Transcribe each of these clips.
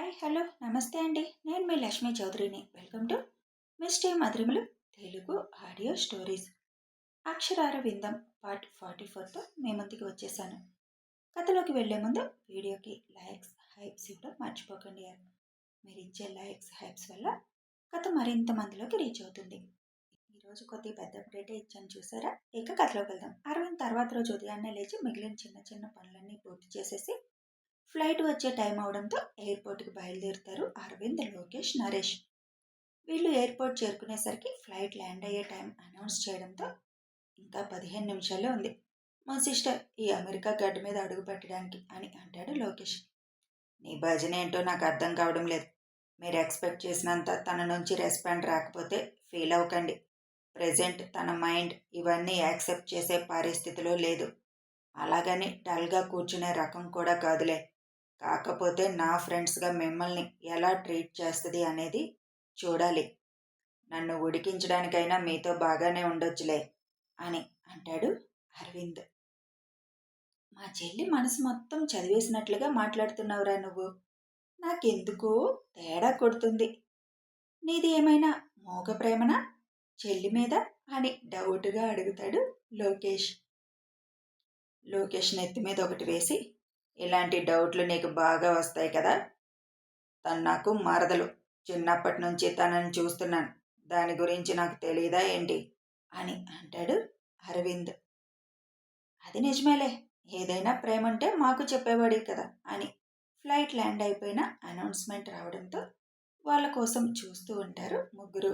Hi hello నమస్తే అండి. నేను మీ లక్ష్మీ చౌదరిని. వెల్కమ్ టు మిస్టీ మధురిమలు తెలుగు ఆడియో స్టోరీస్. అక్షరాల విందం పార్ట్ 44తో మీ ముందుకు వచ్చేసాను. కథలోకి వెళ్లే ముందు వీడియోకి లైక్స్ హైప్స్ ఇవ్వడం మర్చిపోకండి. మీరు ఇచ్చే లైక్స్ హైప్స్ వల్ల కథ మరింత మందిలోకి రీచ్ అవుతుంది. ఈరోజు కొద్దిగా పెద్ద అప్డేటే ఇచ్చాను చూసారా. ఇక కథలోకి వెళ్దాం. అరవింద్ తర్వాత రోజు ఉదయాన్నే లేచి మిగిలిన చిన్న చిన్న పనులన్నీ పూర్తి చేసేసి ఫ్లైట్ వచ్చే టైం అవడంతో ఎయిర్పోర్ట్కి బయలుదేరుతారు అరవింద్, లోకేష్, నరేష్. వీళ్ళు ఎయిర్పోర్ట్ చేరుకునేసరికి ఫ్లైట్ ల్యాండ్ అయ్యే టైం అనౌన్స్ చేయడంతో ఇంకా 15 నిమిషాలే ఉంది. మా సిస్టర్ ఈ అమెరికా గడ్డ మీద అడుగు పెట్టడానికి అని అంటాడు లోకేష్. నీ భజన ఏంటో నాకు అర్థం కావడం లేదు. మీరు ఎక్స్పెక్ట్ చేసినంత తన నుంచి రెస్పాండ్ రాకపోతే ఫీల్ అవ్వకండి. ప్రెజెంట్ తన మైండ్ ఇవన్నీ యాక్సెప్ట్ చేసే పరిస్థితిలో లేదు. అలాగని డల్గా కూర్చునే రకం కూడా కాదులే. కాకపోతే నా ఫ్రెండ్స్గా మిమ్మల్ని ఎలా ట్రీట్ చేస్తుంది అనేది చూడాలి. నన్ను ఉడికించడానికైనా మీతో బాగానే ఉండొచ్చులే అని అంటాడు అరవింద్. మా చెల్లి మనసు మొత్తం చదివేసినట్లుగా మాట్లాడుతున్నావురా నువ్వు. నాకెందుకో తేడా కొడుతుంది. నీది ఏమైనా మోగ ప్రేమనా చెల్లి మీద అని డౌట్గా అడుగుతాడు లోకేష్. లోకేష్ నెత్తి మీద ఒకటి వేసి, ఇలాంటి డౌట్లు నీకు బాగా వస్తాయి కదా. తను నాకు మరదలు. చిన్నప్పటి నుంచి తనని చూస్తున్నాను. దాని గురించి నాకు తెలియదా ఏంటి అని అంటాడు అరవింద్. అది నిజమేలే. ఏదైనా ప్రేమ అంటే మాకు చెప్పేవాడి కదా అని ఫ్లైట్ ల్యాండ్ అయిపోయిన అనౌన్స్మెంట్ రావడంతో వాళ్ళ కోసం చూస్తూ ఉంటారు ముగ్గురు.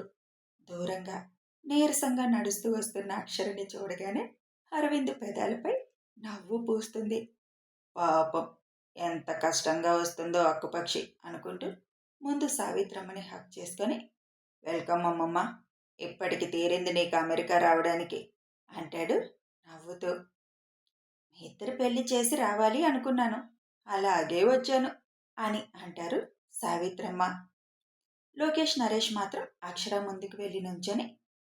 దూరంగా నీరసంగా నడుస్తూ వస్తున్న అక్షరని చూడగానే అరవింద్ పెదాలపై నవ్వు పూస్తుంది. పాపం ఎంత కష్టంగా వస్తుందో అక్కుపక్షి అనుకుంటూ ముందు సావిత్రమ్మని హక్ చేసుకొని, వెల్కమ్ అమ్మమ్మ, ఇప్పటికి తీరింది నీకు అమెరికా రావడానికి అంటాడు నవ్వుతూ. మీ ఇద్దరు పెళ్లి చేసి రావాలి అనుకున్నాను, అలాగే వచ్చాను అని అంటారు సావిత్రమ్మ. లోకేష్, నరేష్ మాత్రం అక్షర ముందుకు వెళ్ళి నుంచొని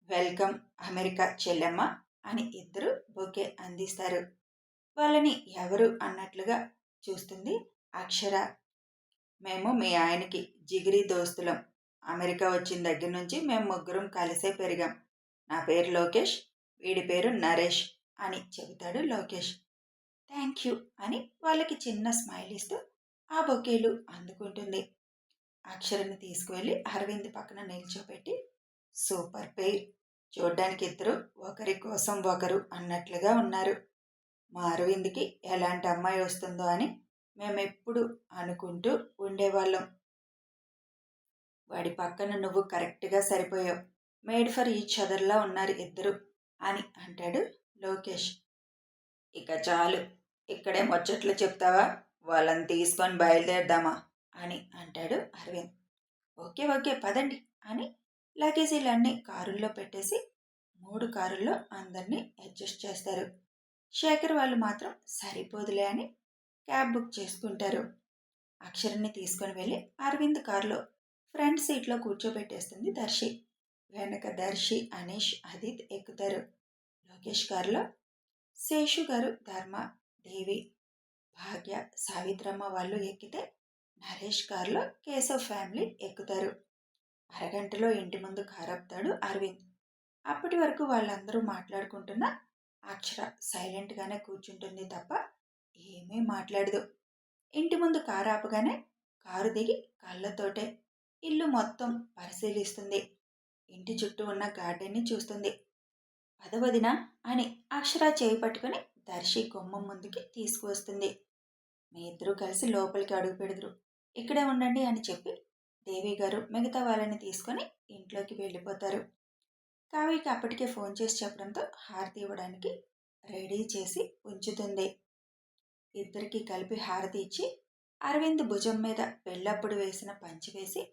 వెల్కమ్ అమెరికా చెల్లెమ్మ అని ఇద్దరు బొకే అందిస్తారు. వాళ్ళని ఎవరు అన్నట్లుగా చూస్తుంది అక్షర. మేము మీ ఆయనకి జిగిరి దోస్తులం. అమెరికా వచ్చిన దగ్గర నుంచి మేము ముగ్గురం కలిసే పెరిగాం. నా పేరు లోకేష్, వీడి పేరు నరేష్ అని చెబుతాడు లోకేష్. థ్యాంక్ యూ అని వాళ్ళకి చిన్న స్మైల్ ఇస్తూ ఆ బొకేలు అందుకుంటుంది. అక్షరని తీసుకువెళ్ళి అరవింద్ పక్కన నిల్చోపెట్టి, సూపర్ పేర్, చూడ్డానికి ఇద్దరు ఒకరి కోసం ఒకరు అన్నట్లుగా ఉన్నారు. మా అరవింద్కి ఎలాంటి అమ్మాయి వస్తుందో అని మేమెప్పుడు అనుకుంటూ ఉండేవాళ్ళం. వాడి పక్కన నువ్వు కరెక్ట్గా సరిపోయావు. మేడ్ ఫర్ ఈచ్ అదర్లా ఉన్నారు ఇద్దరు అని అంటాడు లోకేష్. ఇక చాలు, ఇక్కడే ముచ్చట్లు చెప్తావా, వాళ్ళని తీసుకొని బయలుదేరదామా అని అంటాడు అరవింద్. ఓకే ఓకే పదండి అని లగేజీలన్నీ కారుల్లో పెట్టేసి 3 కారుల్లో అందరినీ అడ్జస్ట్ చేస్తారు. శేఖర్ వాళ్ళు మాత్రం సరిపోదులే అని క్యాబ్ బుక్ చేసుకుంటారు. అక్షరాన్ని తీసుకొని వెళ్ళి అరవింద్ కారులో ఫ్రంట్ సీట్లో కూర్చోబెట్టేస్తుంది దర్శి. వెనక దర్శి, అనీష్, అదిత్ ఎక్కుతారు. లోకేష్ కారులో శేషు గారు, ధర్మ, దేవి, భాగ్య, సావిత్రమ్మ వాళ్ళు ఎక్కితే నరేష్ కారులో కేశవ్ ఫ్యామిలీ ఎక్కుతారు. అరగంటలో ఇంటి ముందు కారు ఆపుతాడు అరవింద్. అప్పటి వరకు వాళ్ళందరూ మాట్లాడుకుంటున్న అక్షర సైలెంట్గానే కూర్చుంటుంది తప్ప ఏమీ మాట్లాడదు. ఇంటి ముందు కారు ఆపగానే కారు దిగి కళ్ళతోటే ఇల్లు మొత్తం పరిశీలిస్తుంది. ఇంటి చుట్టూ ఉన్న గార్డెన్ని చూస్తుంది. పదవదినా అని అక్షర చేయి పట్టుకుని దర్శి గుమ్మం ముందుకి తీసుకువస్తుంది. మీ ఇద్దరూ కలిసి లోపలికి అడుగు పెడుదురు, ఇక్కడే ఉండండి అని చెప్పి దేవి గారు మిగతా వాళ్ళని తీసుకొని ఇంట్లోకి వెళ్ళిపోతారు. కావ్యకి అప్పటికే ఫోన్ చేసి చెప్పడంతో హారతి ఇవ్వడానికి రెడీ చేసి ఉంచుతుంది. ఇద్దరికి కలిపి హారతి ఇచ్చి అరవింద్ భుజం మీద పెళ్ళప్పుడు వేసిన పంచి వేసి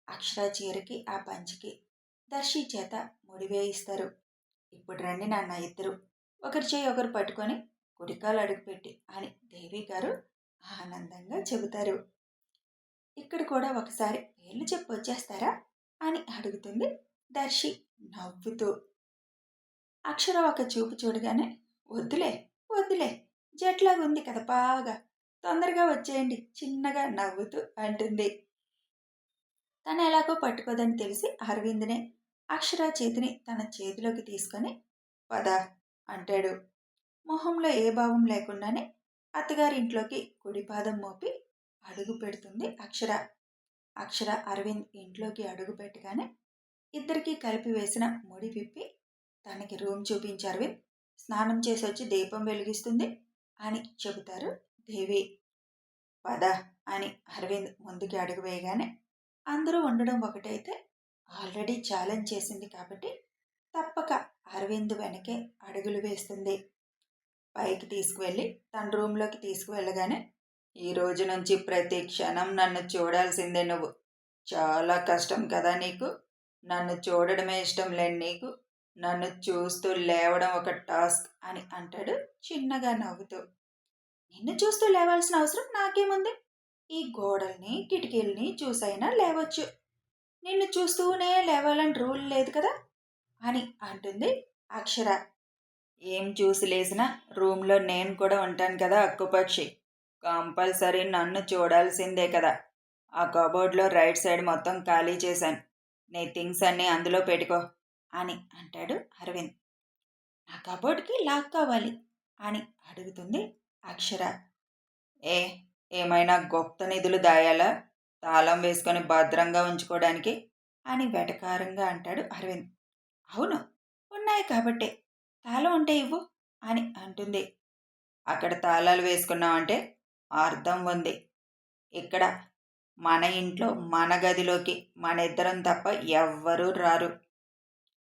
అక్షర చీరకి ఆ పంచికి దర్శి చేత ముడివేయిస్తారు. ఇప్పుడు రండి నాన్న ఇద్దరు, ఒకరి చేయి ఒకరు పట్టుకొని కుడికాలు అడుగుపెట్టి అని దేవి గారు ఆనందంగా చెబుతారు. ఇక్కడ కూడా ఒకసారి పేర్లు చెప్పి వచ్చేస్తారా అని అడుగుతుంది దర్శి నవ్వుతూ. అక్షర ఒక చూపు చూడగానే వద్దులే వద్దులే, జట్లాగా ఉంది కదా బాగా, తొందరగా వచ్చేయండి చిన్నగా నవ్వుతూ అంటుంది. తను ఎలాగో పట్టుకోదని తెలిసి అరవింద్నే అక్షర చేతిని తన చేతిలోకి తీసుకొని పద అంటాడు. మొహంలో ఏ భావం లేకుండానే అత్తగారింట్లోకి కుడి పాదం మోపి అడుగు పెడుతుంది అక్షర. అక్షర అరవింద్ ఇంట్లోకి అడుగు పెట్టగానే ఇద్దరికీ కలిపి వేసిన ముడి విప్పి తనకి రూమ్ చూపించి అరవింద్ స్నానం చేసి వచ్చి దీపం వెలిగిస్తుంది అని చెబుతారు దేవి. పద అని అరవింద్ ముందుకి అడుగు వేయగానే అందరూ ఉండడం ఒకటైతే ఆల్రెడీ ఛాలెంజ్ చేసింది కాబట్టి తప్పక అరవింద్ వెనకే అడుగులు వేస్తుంది. పైకి తీసుకువెళ్ళి తన రూమ్లోకి తీసుకువెళ్ళగానే ఈ రోజు నుంచి ప్రతి క్షణం నన్ను చూడాల్సిందే నువ్వు. చాలా కష్టం కదా నీకు. నన్ను చూడడమే ఇష్టం లేని నీకు నన్ను చూస్తూ లేవడం ఒక టాస్క్ అని అంటాడు చిన్నగా నవ్వుతూ. నిన్ను చూస్తూ లేవాల్సిన అవసరం నాకేముంది? ఈ గోడల్ని కిటికీల్ని చూసైనా లేవచ్చు. నిన్ను చూస్తూనే లేవాలని రూల్ లేదు కదా అని అంటుంది అక్షర. ఏం చూసి లేసినా రూమ్లో నేను కూడా ఉంటాను కదా అక్కుపక్షి. కంపల్సరీ నన్ను చూడాల్సిందే కదా. ఆ కబోర్డ్లో రైట్ సైడ్ మొత్తం ఖాళీ చేశాను. నీ థింగ్స్ అన్నీ అందులో పెట్టుకో అని అంటాడు అరవింద్. నా కబోర్డ్కి లాక్ కావాలి అని అడుగుతుంది అక్షర. ఏ ఏమైనా గుప్త నిధులు దాయాలా తాళం వేసుకొని భద్రంగా ఉంచుకోవడానికి అని వెటకారంగా అంటాడు అరవింద్. అవును, ఉన్నాయి కాబట్టే. తాళం ఉంటే ఇవ్వు అని అంటుంది. అక్కడ తాళాలు వేసుకున్నామంటే అర్థం ఉంది. ఇక్కడ మన ఇంట్లో మన గదిలోకి మన ఇద్దరం తప్ప ఎవ్వరూ రారు.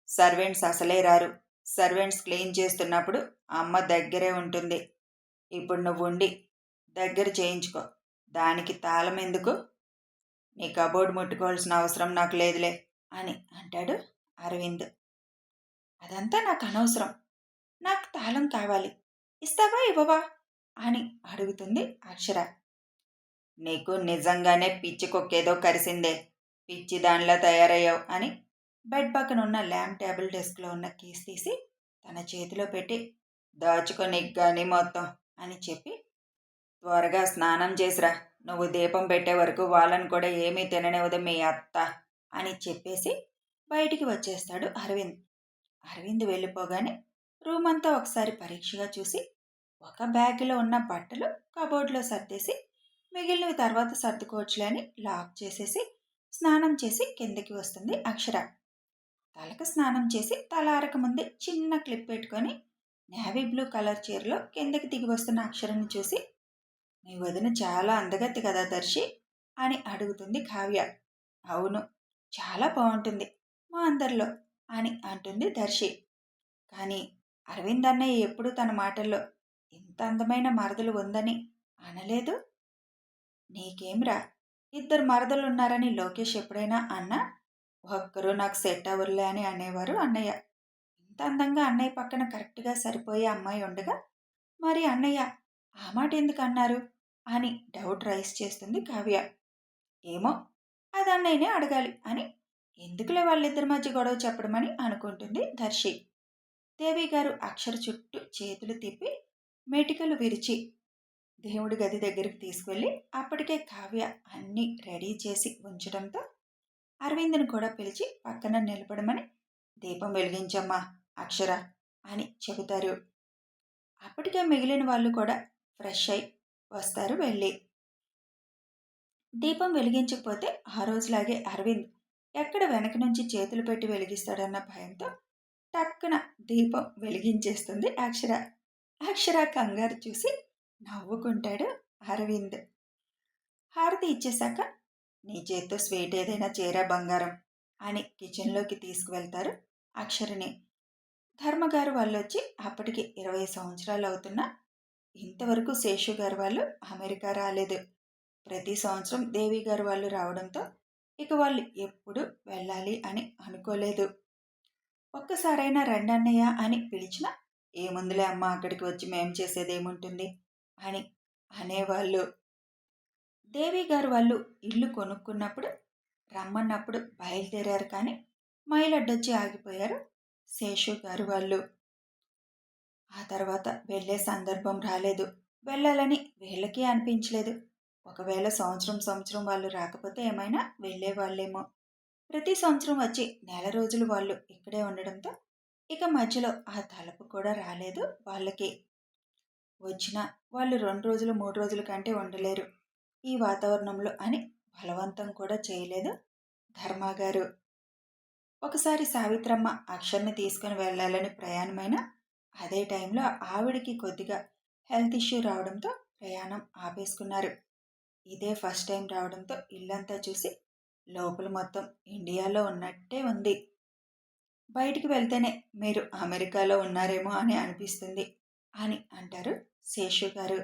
సర్వెంట్స్ అసలే రారు. సర్వెంట్స్ క్లీన్ చేస్తున్నప్పుడు అమ్మ దగ్గరే ఉంటుంది. ఇప్పుడు నువ్వు ఉండి దగ్గర చేయించుకో. దానికి తాళం ఎందుకు? నీ కబోర్డ్ ముట్టుకోవాల్సిన అవసరం నాకు లేదులే అని అంటాడు అరవింద్. అదంతా నాకు అనవసరం. నాకు తాళం కావాలి. ఇస్తావా ఇవ్వవా అని అడుగుతుంది అక్షర. నీకు నిజంగానే పిచ్చి కుక్కేదో కరిసిందే. పిచ్చి దానిలా తయారయ్యావు అని బెడ్ పక్కన ఉన్న ల్యాంప్ టేబుల్ డెస్క్లో ఉన్న కీస్ తీసి తన చేతిలో పెట్టి దాచుకో నీకు కానీ మొత్తం అని చెప్పి త్వరగా స్నానం చేసిరా. నువ్వు దీపం పెట్టే వరకు వాళ్ళని కూడా ఏమీ తిననివ్వదు మీ అత్త అని చెప్పేసి బయటికి వచ్చేస్తాడు అరవింద్. అరవింద్ వెళ్ళిపోగానే రూమ్ అంతా ఒకసారి పరీక్షగా చూసి ఒక బ్యాగ్లో ఉన్న బట్టలు కబోర్డ్లో సర్దేసి మిగిలినవి తర్వాత సర్దుకోవచ్చులే అని లాక్ చేసేసి స్నానం చేసి కిందకి వస్తుంది అక్షర. తలకు స్నానం చేసి తల ఆరక ముందే చిన్న క్లిప్ పెట్టుకొని నేవీ బ్లూ కలర్ చీరలో కిందకి దిగి వస్తున్న అక్షరని చూసి మీ వదిన చాలా అందగత్తి కదా దర్శి అని అడుగుతుంది కావ్య. అవును, చాలా బాగుంటుంది మా అందరిలో అని అంటుంది దర్శి. కానీ అరవింద్ అన్నయ్య ఎప్పుడూ తన మాటల్లో ఇంత అందమైన మరదలు ఉందని అనలేదు. నీకేంరా, ఇద్దరు మరదలు ఉన్నారని లోకేష్ ఎప్పుడైనా అన్నా? ఒక్కరూ నాకు సెట్ అవ్వరులే అని అనేవారు అన్నయ్య. ఇంత అందంగా అన్నయ్య పక్కన కరెక్ట్గా సరిపోయే అమ్మాయి ఉండగా మరి అన్నయ్య ఆ మాట ఎందుకు అన్నారు అని డౌట్ రైస్ చేస్తుంది కావ్య. ఏమో, అది అన్నయ్యనే అడగాలి అని ఎందుకులే వాళ్ళిద్దరి మధ్య గొడవ చెప్పడమని అనుకుంటుంది దర్శి. దేవి గారు అక్షర చుట్టూ చేతులు తిప్పి మెటికలు విరిచి దేవుడి గది దగ్గరికి తీసుకువెళ్ళి అప్పటికే కావ్య అన్నీ రెడీ చేసి ఉంచడంతో అరవింద్ని కూడా పిలిచి పక్కన నిలబడమని దీపం వెలిగించమ్మా అక్షర అని చెబుతారు. అప్పటికే మిగిలిన వాళ్ళు కూడా ఫ్రెష్ అయి వస్తారు. వెళ్ళి దీపం వెలిగించకపోతే ఆ రోజులాగే అరవింద్ ఎక్కడ వెనక నుంచి చేతులు పెట్టి వెలిగిస్తాడన్న భయంతో టక్కున దీపం వెలిగించేస్తుంది అక్షర. అక్షర కంగారు చూసి నవ్వుకుంటాడు అరవింద్. హారతి ఇచ్చేశాక నీ చేత్తో స్వీట్ ఏదైనా చేరా బంగారం అని కిచెన్లోకి తీసుకువెళ్తారు అక్షరని. ధర్మగారు వాళ్ళు వచ్చి అప్పటికి 20 సంవత్సరాలు అవుతున్నా ఇంతవరకు శేషు గారు వాళ్ళు అమెరికా రాలేదు. ప్రతి సంవత్సరం దేవి గారు వాళ్ళు రావడంతో ఇక వాళ్ళు ఎప్పుడు వెళ్ళాలి అని అనుకోలేదు. ఒక్కసారైనా రండన్నయ్య అని పిలిచినా ఏముందులే అమ్మ అక్కడికి వచ్చి మేం చేసేదేముంటుంది అని అనేవాళ్ళు. దేవి గారు వాళ్ళు ఇల్లు కొనుక్కున్నప్పుడు రమ్మన్నప్పుడు బయలుదేరారు కానీ మైలడ్డొచ్చి ఆగిపోయారు శేషు గారు వాళ్ళు. ఆ తర్వాత వెళ్ళే సందర్భం రాలేదు. వెళ్ళాలని వీళ్ళకి అనిపించలేదు. ఒకవేళ సంవత్సరం సంవత్సరం వాళ్ళు రాకపోతే ఏమైనా వెళ్ళేవాళ్ళేమో. ప్రతి సంవత్సరం వచ్చి నెల రోజులు వాళ్ళు ఇక్కడే ఉండడంతో ఇక మధ్యలో ఆ తలుపు కూడా రాలేదు వాళ్ళకి. వచ్చినా వాళ్ళు 2 రోజులు 3 రోజుల కంటే ఉండలేరు ఈ వాతావరణంలో అని బలవంతం కూడా చేయలేదు ధర్మగారు. ఒకసారి సావిత్రమ్మ అక్షర్ని తీసుకుని వెళ్ళాలని ప్రయాణమైన అదే టైంలో ఆవిడికి కొద్దిగా హెల్త్ ఇష్యూ రావడంతో ప్రయాణం ఆపేసుకున్నారు. ఇదే ఫస్ట్ టైం రావడంతో ఇల్లంతా చూసి లోపల మొత్తం ఇండియాలో ఉన్నట్టే ఉంది. బయటికి వెళ్తేనే మీరు అమెరికాలో ఉన్నారేమో అని అనిపిస్తుంది అని అంటారు శేషు గారు.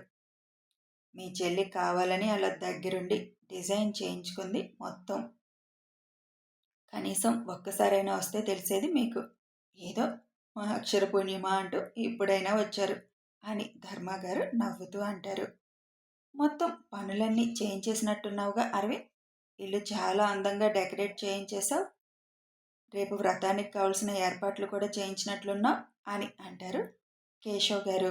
మీ చెల్లి కావాలని అలా దగ్గరుండి డిజైన్ చేయించుకుంది మొత్తం. కనీసం ఒక్కసారైనా వస్తే తెలిసేది మీకు. ఏదో మా అక్షర పుణ్యమా అంటూ ఇప్పుడైనా వచ్చారు అని ధర్మగారు నవ్వుతూ అంటారు. మొత్తం పనులన్నీ చేయించేసినట్టున్నావుగా అరవింద్. ఇల్లు చాలా అందంగా డెకరేట్ చేయించేశావు. రేపు వ్రతానికి కావలసిన ఏర్పాట్లు కూడా చేయించినట్లున్నావు అని అంటారు కేశవ్ గారు.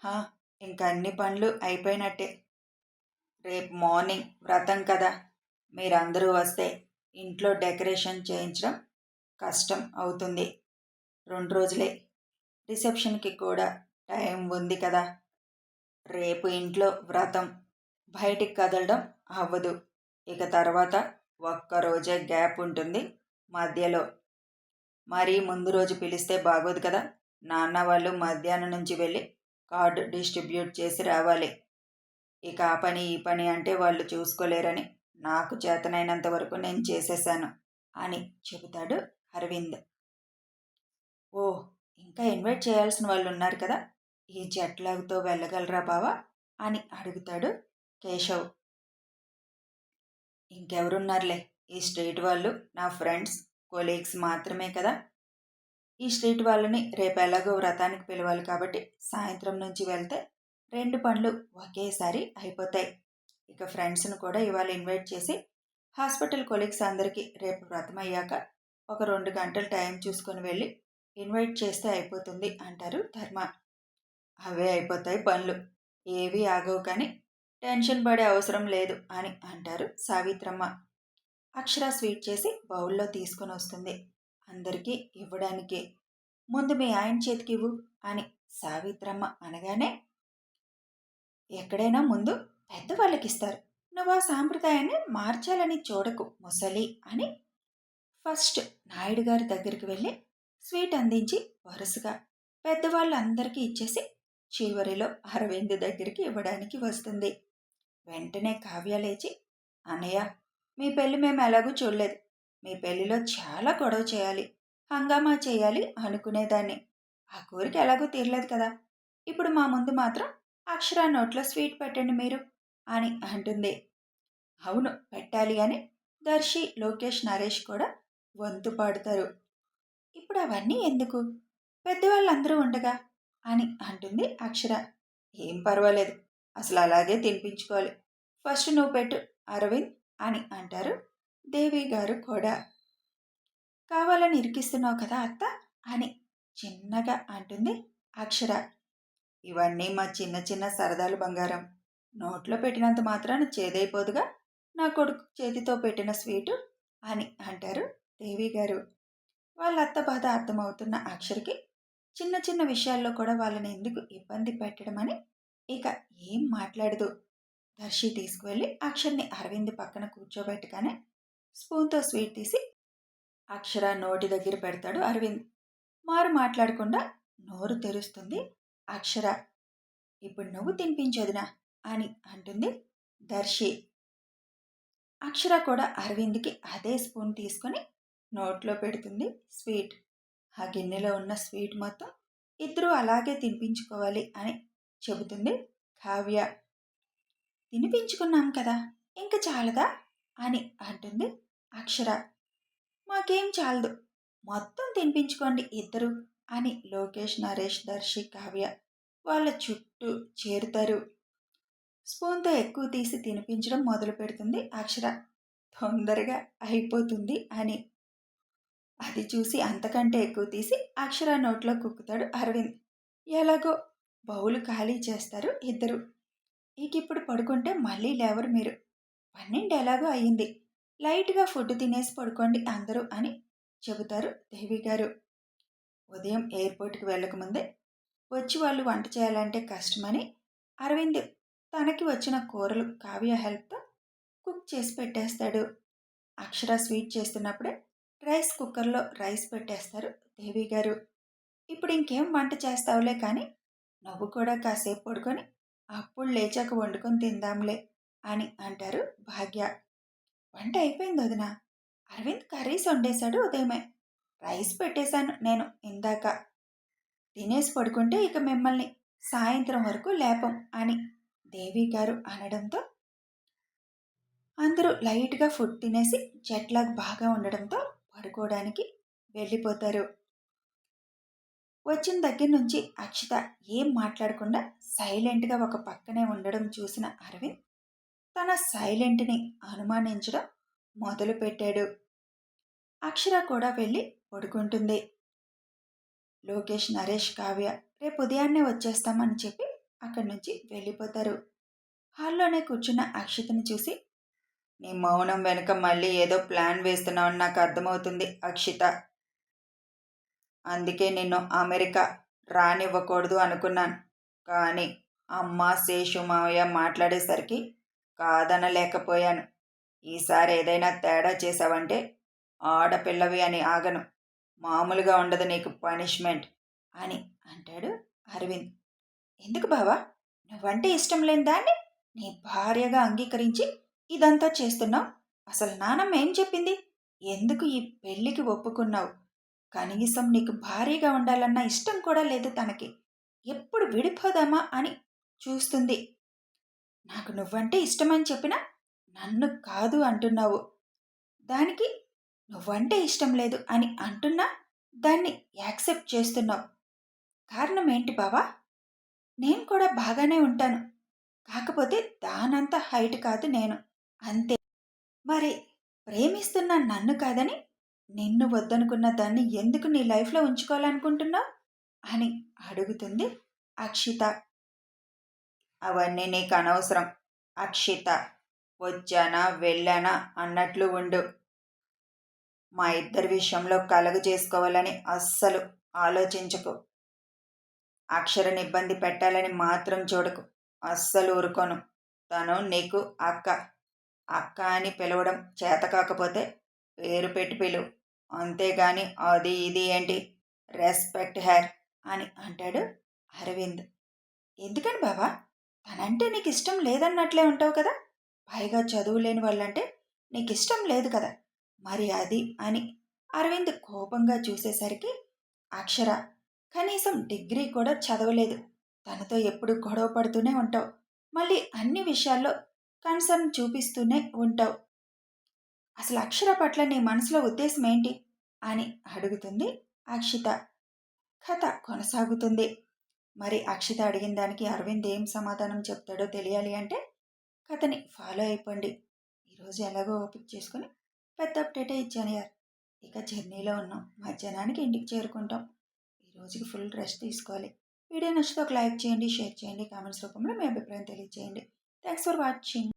హా, ఇంకా అన్ని పనులు అయిపోయినట్టే. రేపు మార్నింగ్ వ్రతం కదా, మీరందరూ వస్తే ఇంట్లో డెకరేషన్ చేయించడం కష్టం అవుతుంది. 2 రోజులే, రిసెప్షన్కి కూడా టైం ఉంది కదా. రేపు ఇంట్లో వ్రతం, బయటికి కదలడం అవ్వదు. ఇక తర్వాత ఒక్కరోజే గ్యాప్ ఉంటుంది మధ్యలో. మరీ ముందు రోజు పిలిస్తే బాగోదు కదా. నాన్న వాళ్ళు మధ్యాహ్నం నుంచి వెళ్ళి కార్డు డిస్ట్రిబ్యూట్ చేసి రావాలి. ఇక ఆ పని ఈ పని అంటే వాళ్ళు చూసుకోలేరని నాకు చేతనైనంత వరకు నేను చేసేశాను అని చెబుతాడు అరవింద్. ఓ, ఇంకా ఇన్వైట్ చేయాల్సిన వాళ్ళు ఉన్నారు కదా, ఈ జట్లాగుతో వెళ్ళగలరా బావా అని అడుగుతాడు కేశవ్. ఇంకెవరున్నారులే, ఈ స్ట్రీట్ వాళ్ళు నా ఫ్రెండ్స్ కొలీగ్స్ మాత్రమే కదా. ఈ స్ట్రీట్ వాళ్ళని రేపు ఎలాగో వ్రతానికి పిలవాలి కాబట్టి సాయంత్రం నుంచి వెళ్తే 2 పనులు ఒకేసారి అయిపోతాయి. ఇక ఫ్రెండ్స్ను కూడా ఇవాళ ఇన్వైట్ చేసి హాస్పిటల్ కొలీగ్స్ అందరికీ రేపు వ్రతం అయ్యాక ఒక 2 గంటలు టైం చూసుకొని వెళ్ళి ఇన్వైట్ చేస్తే అయిపోతుంది అంటారు ధర్మ. అవే అయిపోతాయి పనులు, ఏవీ ఆగవు కానీ టెన్షన్ పడే అవసరం లేదు అని అంటారు సావిత్రమ్మ. అక్షర స్వీట్ చేసి బౌల్లో తీసుకొని వస్తుంది అందరికీ ఇవ్వడానికి. ముందు మీ ఆయన చేతికి ఇవ్వు అని సావిత్రమ్మ అనగానే, ఎక్కడైనా ముందు పెద్దవాళ్ళకి ఇస్తారు, నువ్వు ఆ సాంప్రదాయాన్ని మార్చాలని చూడకు ముసలి అని ఫస్ట్ నాయుడు గారి దగ్గరికి వెళ్ళి స్వీట్ అందించి వరుసగా పెద్దవాళ్ళందరికీ ఇచ్చేసి చివరిలో అరవింద్ దగ్గరికి ఇవ్వడానికి వస్తుంది. వెంటనే కావ్య లేచి, అన్నయ్య, మీ పెళ్ళి మేము ఎలాగూ చూడలేదు. మీ పెళ్ళిలో చాలా గొడవ చేయాలి, హంగామా చేయాలి అనుకునేదాన్ని. ఆ కోరిక ఎలాగూ తీరలేదు కదా. ఇప్పుడు మా ముందు మాత్రం అక్షర నోట్లో స్వీట్ పెట్టండి మీరు అని అంటుంది. అవును పెట్టాలి అని దర్శి, లోకేష్, నరేష్ కూడా వంతు పాడుతారు. ఇప్పుడు అవన్నీ ఎందుకు, పెద్దవాళ్ళందరూ ఉండగా అని అంటుంది అక్షర. ఏం పర్వాలేదు, అసలు అలాగే తినిపించుకోవాలి. ఫస్ట్ నువ్వు పెట్టు అరవింద్ అని అంటారు దేవి గారు కూడా. కావాలని ఇరికిస్తున్నావు కదా అత్త అని చిన్నగా అంటుంది అక్షర. ఇవన్నీ మా చిన్న చిన్న సరదాలు బంగారం. నోట్లో పెట్టినంత మాత్రాన చేదైపోదుగా నా కొడుకు చేతితో పెట్టిన స్వీటు అని అంటారు దేవి గారు. వాళ్ళ అత్త బాధ అర్థమవుతున్న అక్షర్కి చిన్న చిన్న విషయాల్లో కూడా వాళ్ళని ఎందుకు ఇబ్బంది పెట్టడం అని ఇక ఏం మాట్లాడదు. దర్శి తీసుకువెళ్ళి అక్షర్ని అరవింద్ పక్కన కూర్చోబెట్టగానే స్పూన్తో స్వీట్ తీసి అక్షర నోటి దగ్గర పెడతాడు అరవింద్. మారు మాట్లాడకుండా నోరు తెరుస్తుంది అక్షర. ఇప్పుడు నువ్వు తినిపించొదినా అని అంటుంది దర్శి. అక్షర కూడా అరవింద్కి అదే స్పూన్ తీసుకొని నోట్లో పెడుతుంది స్వీట్. ఆ గిన్నెలో ఉన్న స్వీట్ మొత్తం ఇద్దరూ అలాగే తినిపించుకోవాలి అని చెబుతుంది కావ్య. తినిపించుకున్నాం కదా, ఇంక చాలదా అని అంటుంది అక్షర. మాకేం చాలదు, మొత్తం తినిపించుకోండి ఇద్దరు అని లోకేష్, నరేష్, దర్శి, కావ్య వాళ్ళ చుట్టూ చేరుతారు. స్పూన్తో ఎక్కువ తీసి తినిపించడం మొదలు పెడుతుంది అక్షర. తొందరగా అయిపోతుంది అని. అది చూసి అంతకంటే ఎక్కువ తీసి అక్షర నోట్లో కుక్కుతాడు అరవింద్. ఎలాగో బౌలు ఖాళీ చేస్తారు ఇద్దరు. ఇప్పుడు పడుకుంటే మళ్ళీ లేవరు మీరు. 12 ఎలాగో అయింది. లైట్‌గా ఫుడ్ తినేసి పడుకోండి అందరూ అని చెబుతారు దేవి గారు. ఉదయం ఎయిర్‌పోర్ట్‌కి వెళ్ళకముందే వచ్చి వాళ్ళు వంట చేయాలంటే కష్టమని అరవింద్ తనకి వచ్చిన కూరలు కావ్య హెల్ప్‌తో కుక్ చేసి పెట్టేస్తాడు. అక్షర స్వీట్ చేస్తున్నప్పుడే రైస్ కుక్కర్‌లో రైస్ పెట్టేస్తారు దేవి గారు. ఇప్పుడు ఇంకేం వంట చేస్తావులే కానీ నువ్వు కూడా కాసేపు పడుకొని అప్పుడు లేచాక వండుకొని తిందాంలే అని అంటారు భాగ్య. వంట అయిపోయింది వదినా. అరవింద్ కర్రీస్ వండేశాడు ఉదయమే. రైస్ పెట్టేశాను నేను ఇందాక. తినేసి పడుకుంటే ఇక మిమ్మల్ని సాయంత్రం వరకు లేపం అని దేవి గారు అనడంతో అందరూ లైట్‌గా ఫుడ్ తినేసి జెట్లాగ్ బాగా ఉండడంతో పడుకోవడానికి వెళ్ళిపోతారు. వచ్చిన దగ్గర నుంచి అక్షిత ఏం మాట్లాడకుండా సైలెంట్‌గా ఒక పక్కనే ఉండడం చూసిన అరవింద్ తన సైలెంట్‌ని అనుమానించడం మొదలుపెట్టాడు. అక్షర కూడా వెళ్ళి పడుకుంటుంది. లోకేష్, నరేష్, కావ్య రేపు ఉదయాన్నే వచ్చేస్తామని చెప్పి అక్కడి నుంచి వెళ్ళిపోతారు. హాల్లోనే కూర్చున్న అక్షితని చూసి నీ మౌనం వెనుక మళ్ళీ ఏదో ప్లాన్ వేస్తున్నావని నాకు అర్థమవుతుంది అక్షిత. అందుకే నిన్ను అమెరికా రానివ్వకూడదు అనుకున్నాను. కానీ అమ్మ, శేషు మావయ్య మాట్లాడేసరికి కాదనలేకపోయాను. ఈసారి ఏదైనా తేడా చేశావంటే ఆడపిల్లవి అని ఆగను. మామూలుగా ఉండదు నీకు పనిష్మెంట్ అని అంటాడు అరవింద్. ఎందుకు బావా? నువ్వంటే ఇష్టం లేని దాన్ని నీ భార్యగా అంగీకరించి ఇదంతా చేస్తున్నావు. అసలు నానమ్మ ఏం చెప్పింది? ఎందుకు ఈ పెళ్లికి ఒప్పుకున్నావు? కనీసం నీకు భార్యగా ఉండాలన్న ఇష్టం కూడా లేదు తనకి. ఎప్పుడు విడిపోదామా అని చూస్తుంది. నాకు నువ్వంటే ఇష్టమని చెప్పినా నన్ను కాదు అంటున్నావు. దానికి నువ్వంటే ఇష్టం లేదు అని అంటున్నా దాన్ని యాక్సెప్ట్ చేస్తున్నావు. కారణం ఏంటి బావా? నేను కూడా బాగానే ఉంటాను. కాకపోతే దానంత హైట్ కాదు నేను. అంతే. మరి ప్రేమిస్తున్న నన్ను కాదని నిన్ను వద్దనుకున్న దాన్ని ఎందుకు నీ లైఫ్లో ఉంచుకోవాలనుకుంటున్నావు అని అడుగుతుంది అక్షిత. అవన్నీ నీకు అనవసరం అక్షిత. వచ్చానా వెళ్ళానా అన్నట్లు ఉండు. మా ఇద్దరి విషయంలో కలుగు చేసుకోవాలని అస్సలు ఆలోచించకు. అక్షరని ఇబ్బంది పెట్టాలని మాత్రం చూడకు. అస్సలు ఊరుకోను. తను నీకు అక్క. అక్క అని పిలవడం చేత కాకపోతే పేరు పెట్టి పిలువు. అంతేగాని అది ఇది ఏంటి రెస్పెక్ట్ హెర్ అని అంటాడు అరవింద్. ఎందుకని బావా? తనంటే నీకు ఇష్టం లేదన్నట్లే ఉంటావు కదా. పైగా చదువు లేని వాళ్ళంటే నీకు ఇష్టం లేదు కదా. మరి అది అని అరవింద్ కోపంగా చూసేసరికి అక్షర కనీసం డిగ్రీ కూడా చదవలేదు. తనతో ఎప్పుడు గొడవ పడుతూనే ఉంటావు. మళ్ళీ అన్ని విషయాల్లో కన్సర్న్ చూపిస్తూనే ఉంటావు. అసలు అక్షర పట్ల నీ మనసులో ఉద్దేశం ఏంటి అని అడుగుతుంది అక్షిత. కథ కొనసాగుతుంది. మరి అక్షిత అడిగిన దానికి అరవింద్ ఏం సమాధానం చెప్తాడో తెలియాలి అంటే కథని ఫాలో అయిపోండి. ఈరోజు ఎలాగో ఓపిక చేసుకుని పెద్ద అప్డేటే ఇచ్చాను యార్. ఇక జర్నీలో ఉన్నాం. మధ్యాహ్నానికి ఇంటికి చేరుకుంటాం. ఈ రోజుకి ఫుల్ రెస్ట్ తీసుకోవాలి. వీడియో నచ్చితే ఒక లైక్ చేయండి, షేర్ చేయండి, కామెంట్స్ రూపంలో మీ అభిప్రాయం తెలియజేయండి. Thanks for watching.